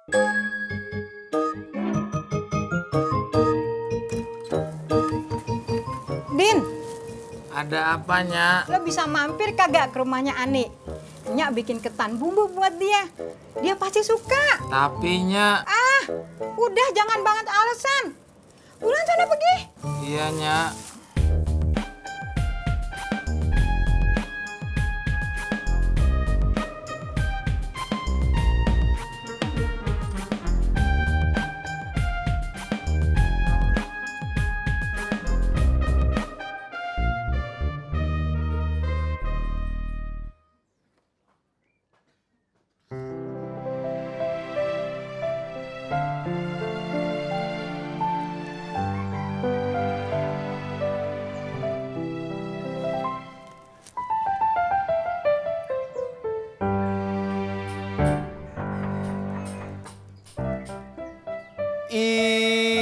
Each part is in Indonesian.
Din, Ada apanya? lo bisa mampir kagak ke rumahnya Ani? Nyak bikin ketan bumbu buat dia. Dia pasti suka. Tapi Nya, Ah, udah jangan banget alasan. Pulang sana pergi. iya Nya.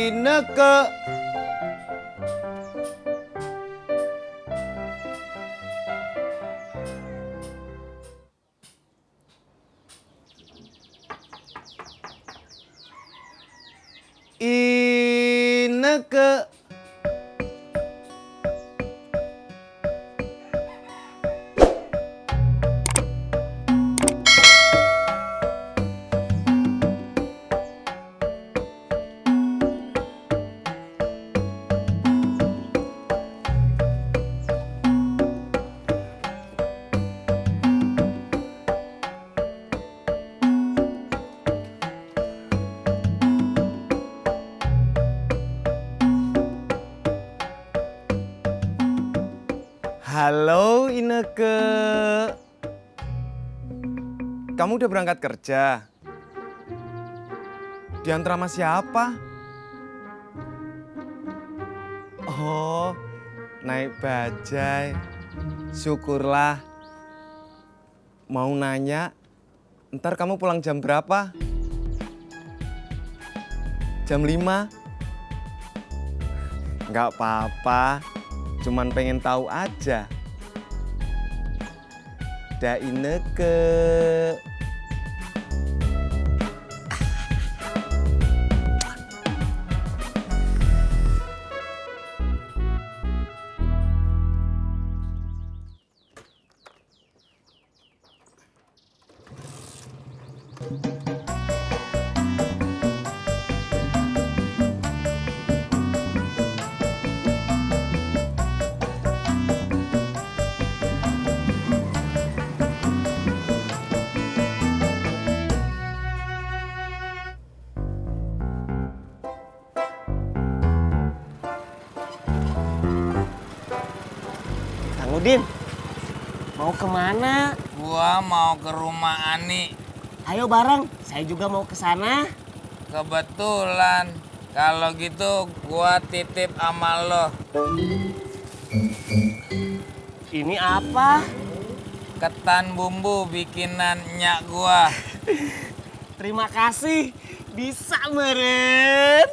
Ineke. Ineke. Halo Ineke. Kamu udah berangkat kerja? Diantar sama siapa? Oh, naik bajai. Syukurlah. Mau nanya, ntar kamu pulang jam berapa? Jam 5? Nggak apa-apa. Cuman pengen tahu aja. Da Ineke. Kang Udin, mau kemana? Gua mau ke rumah Ani. Ayo bareng, saya juga mau ke sana. Kebetulan. Kalau gitu gua titip sama lo. Ini apa? Ketan bumbu bikinan Nyak gua. Terima kasih, bisa meren.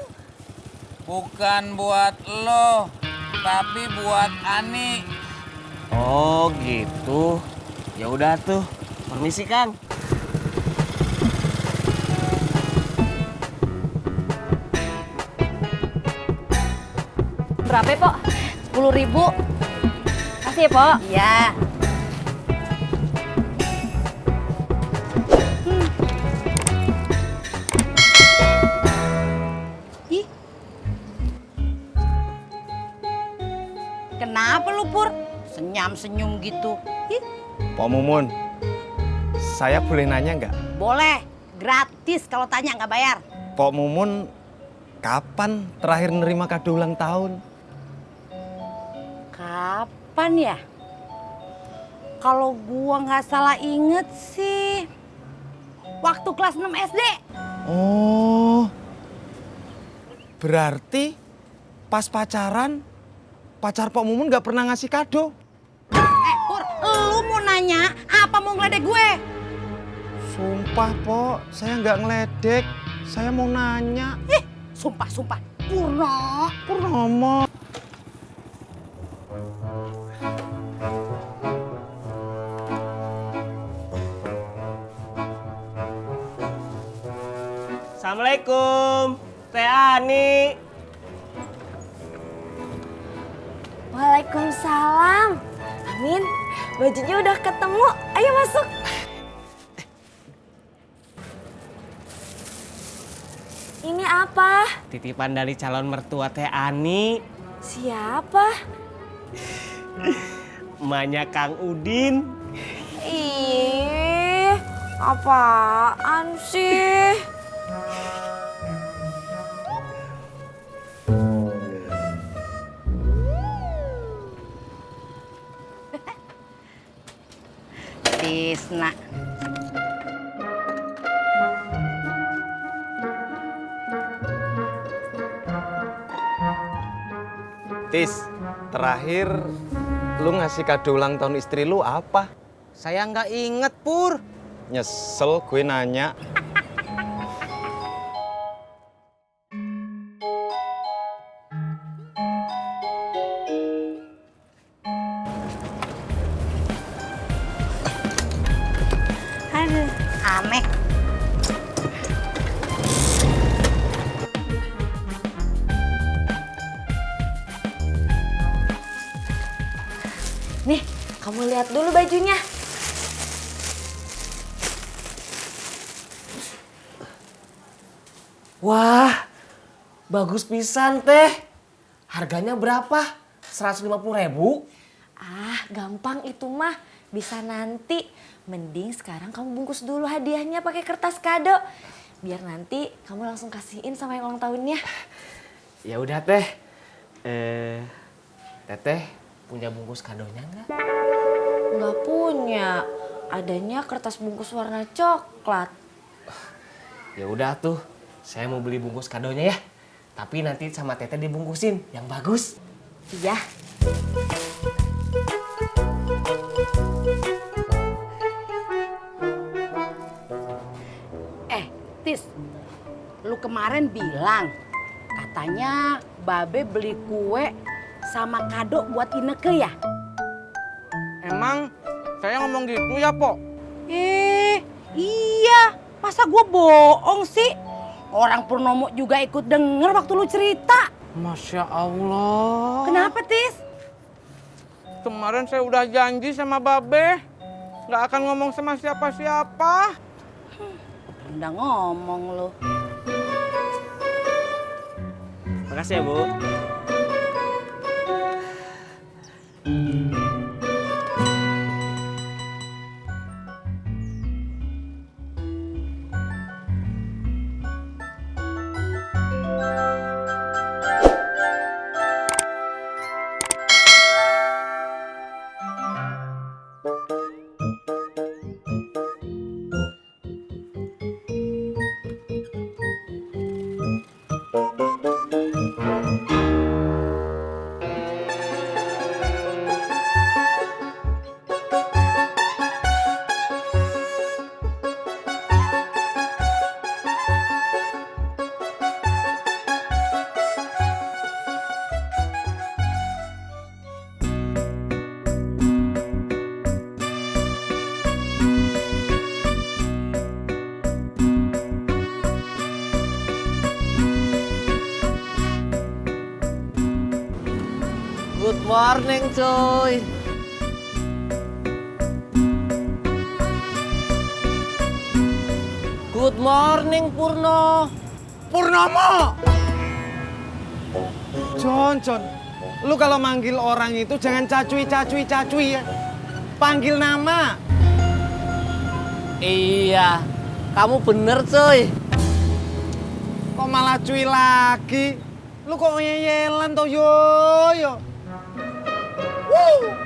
Bukan buat lo, tapi buat Ani. Oh gitu, ya udah tuh, permisi Kang. Berapa ya, Pok? 10.000. Kasih ya, Pok. Iya. Ih. Kenapa lu, Pur? Senyum-senyum gitu. Ih, Pak Mumun, saya boleh nanya nggak? boleh. Gratis kalau tanya nggak bayar. Pak Mumun, kapan terakhir nerima kado ulang tahun? Kapan ya? Kalau gua nggak salah inget sih, waktu kelas 6 SD. Oh, berarti pas pacaran, pacar Pak Mumun nggak pernah ngasih kado? Pur, lu mau nanya apa mau ngeledek gue? Sumpah, Pok, saya nggak ngeledek. Saya mau nanya. Sumpah. Purno. Purnomo. Assalamualaikum, Teh Ani. Waalaikumsalam. Amin, bajunya udah ketemu. Ayo masuk. Ini apa? Titipan dari calon mertua Teh Ani. Siapa? Emaknya Kang Udin. Ih, apaan sih? Tisna. Tis, terakhir lu ngasih kado ulang tahun istri lu apa? Saya nggak inget, Pur. Nyesel gue nanya. Aduh, aneh. Nih, kamu lihat dulu bajunya. Wah, bagus pisan, Teh. Harganya berapa? 150.000? Ah, gampang itu mah. Bisa nanti. Mending sekarang kamu bungkus dulu hadiahnya pakai kertas kado. Biar nanti kamu langsung kasihin sama yang ulang tahunnya. Ya udah, Teh. Teteh punya bungkus kadonya nggak? Nggak punya. Adanya kertas bungkus warna coklat. Ya udah tuh, saya mau beli bungkus kadonya ya. Tapi nanti sama Teteh dibungkusin yang bagus. Iya. Tis, lu kemarin bilang katanya Babe beli kue sama kado buat Ineke ya? Emang saya ngomong gitu ya, Pok? Iya. Masa gua bohong sih? Orang Purnomo juga ikut denger waktu lu cerita. Masya Allah. Kenapa, Tis? Kemarin saya udah janji sama Babe. Nggak akan ngomong sama siapa-siapa. Udah ngomong lu. Makasih ya, Bu. Good morning, cuy. Good morning, Purno. Purnomo! John, lu kalau manggil orang itu jangan cacui ya. Panggil nama. Iya, kamu bener, cuy. Kok malah cuy lagi? Lu kok ngeyelan toh, yo. Wuh.